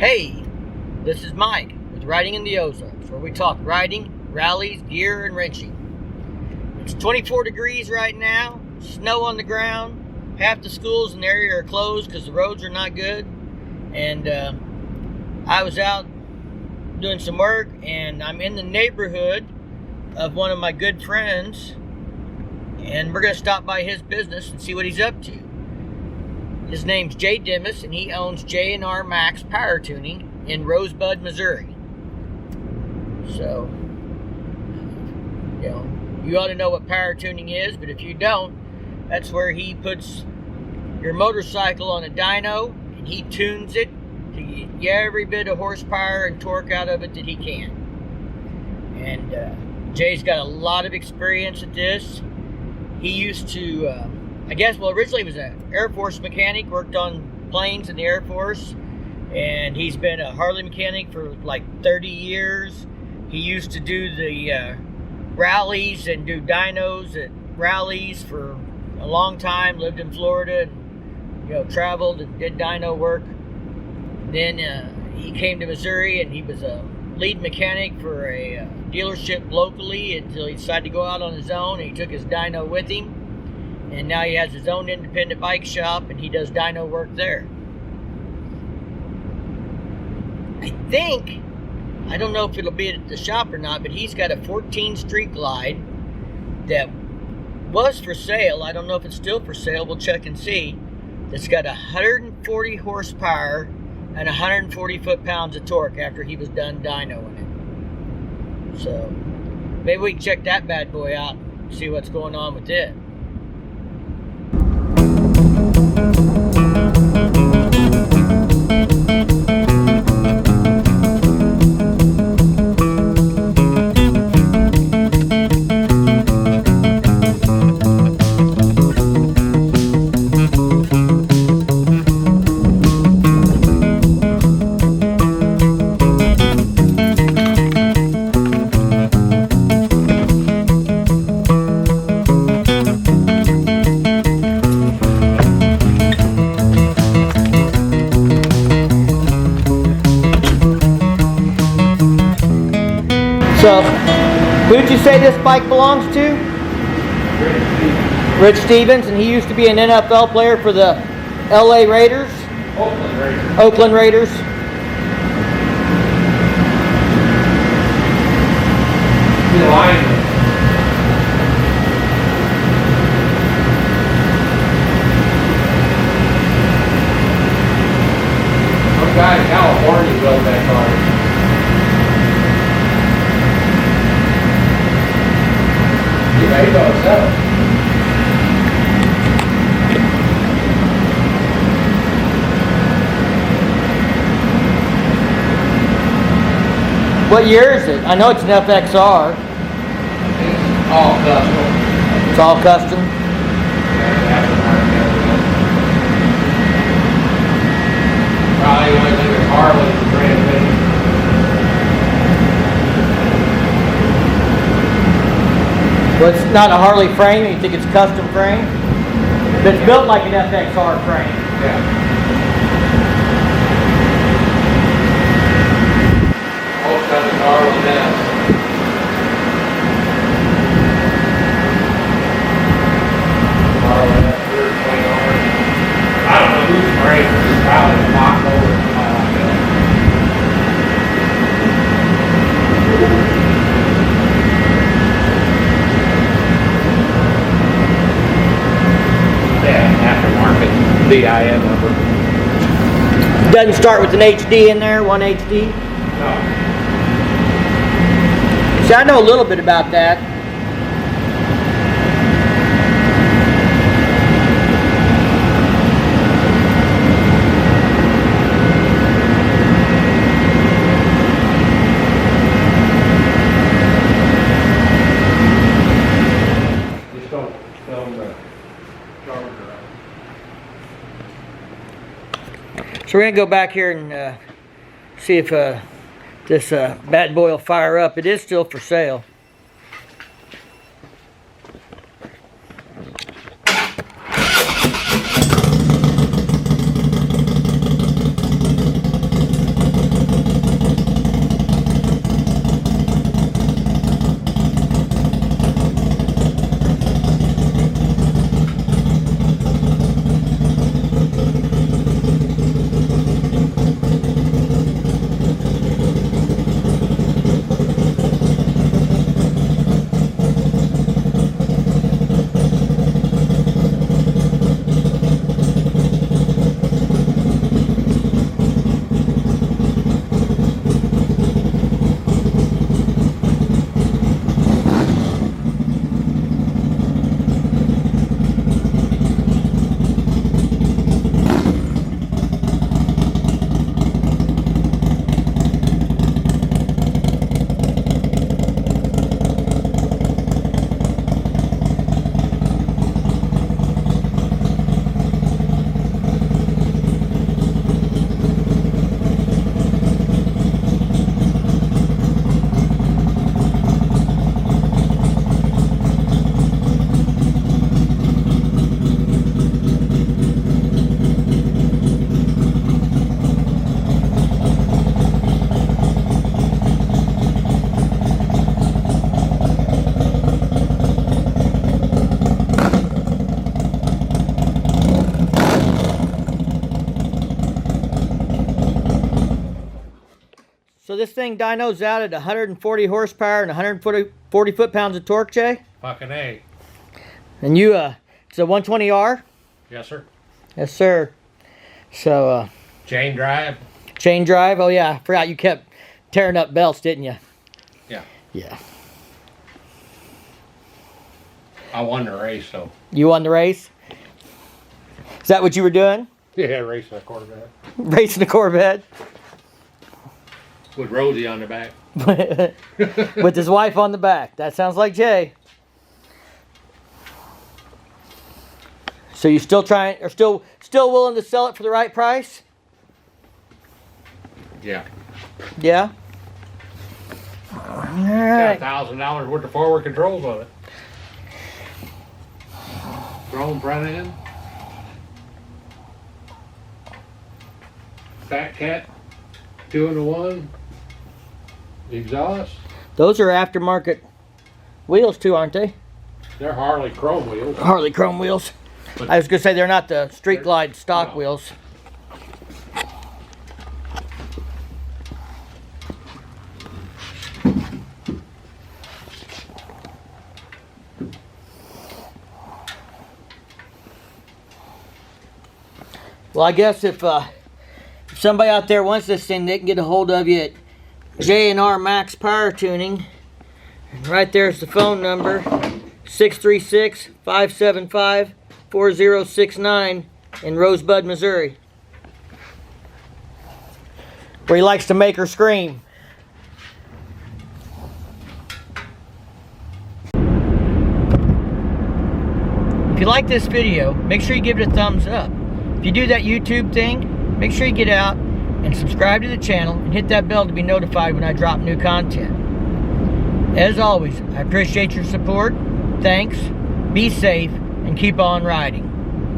Hey, this is Mike with Riding in the Ozarks, where we talk riding, rallies, gear, and wrenching. It's 24 degrees right now, snow on the ground, half the schools in the area are closed because the roads are not good, and I was out doing some work, and I'm in the neighborhood of one of my good friends, and we're going to stop by his business and see what he's up to. His name's Jay Dimas, and he owns J&R Max Power Tuning in Rosebud, Missouri. So, you ought to know what power tuning is, but if you don't, that's where he puts your motorcycle on a dyno, and he tunes it to get every bit of horsepower and torque out of it that he can. And Jay's got a lot of experience at this. He used to... originally he was an Air Force mechanic, worked on planes in the Air Force, and he's been a Harley mechanic for like 30 years. He used to do the rallies and do dynos at rallies for a long time, lived in Florida, and traveled and did dyno work. Then he came to Missouri, and he was a lead mechanic for a dealership locally until he decided to go out on his own, and he took his dyno with him. And now he has his own independent bike shop, and he does dyno work there. I don't know if it'll be at the shop or not, but he's got a 14 Street Glide that was for sale. I don't know if it's still for sale. We'll check and see. It's got 140 horsepower and 140 foot-pounds of torque after he was done dynoing it. So maybe we can check that bad boy out and see what's going on with it. So, who'd you say this bike belongs to? Rich Stevens, and he used to be an NFL player for the LA Raiders? Oakland Raiders. He's a lineman. Some guy in California built that car. He goes up. What year is it? I know it's an FXR. It's all custom. It's all custom? Probably the only thing that's Harley is the transmission. Well, it's not a Harley frame. You think it's custom frame? But it's built like an FXR frame. Yeah. Most of it's Harley now. Harley, that's weird thing on it. I don't know whose frame it is. Probably mocked over or something like that. Aftermarket DIN number. Doesn't start with an HD in there, one HD? No. See, I know a little bit about that. Just don't film the charger. So we're going to go back here and see if this bad boy will fire up. It is still for sale. So this thing dyno's out at 140 horsepower and 140 foot-pounds of torque, Jay? Fucking A. And you, it's a 120R? Yes, sir. Yes, sir. So, Chain drive. chain drive? Oh, yeah. I forgot you kept tearing up belts, didn't you? Yeah. Yeah. I won the race, so. You won the race? Is that what you were doing? Yeah, racing a Corvette. Racing the Corvette? With Rosie on the back. With his wife on the back. That sounds like Jay. So you still trying, or still willing to sell it for the right price? Yeah. Yeah. All right. Got $1,000 worth of forward controls on it. Chrome front end. Fat Cat 2-in-1. Exhaust. Those are aftermarket wheels too, aren't they? They're Harley chrome wheels. Harley chrome wheels. But I was gonna say they're not the Street Glide stock No. wheels. Well, I guess if somebody out there wants this thing, they can get a hold of you at J&R Max Power Tuning. Right there's the phone number, 636-575-4069 in Rosebud, Missouri, where he likes to make her scream. If you like this video, make sure you give it a thumbs up. If you do that YouTube thing, make sure you get out and subscribe to the channel and hit that bell to be notified when I drop new content. As always, I appreciate your support. Thanks, be safe, and keep on riding.